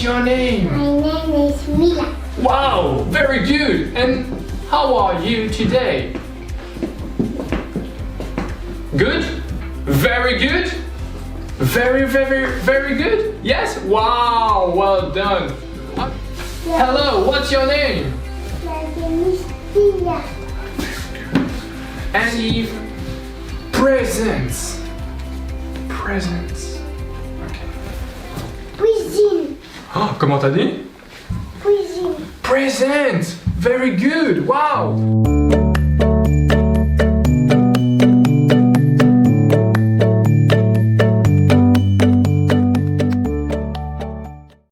your name? My name is Mila. Wow, very good. And how are you today? Good? Very good? Very good? Yes? Wow, well done. Hello, what's your name? My name is Tia. And Eve, presents. Presents. Okay. Cuisine. Oh, comment t'as dit? Cuisine. Presents. Very good. Wow.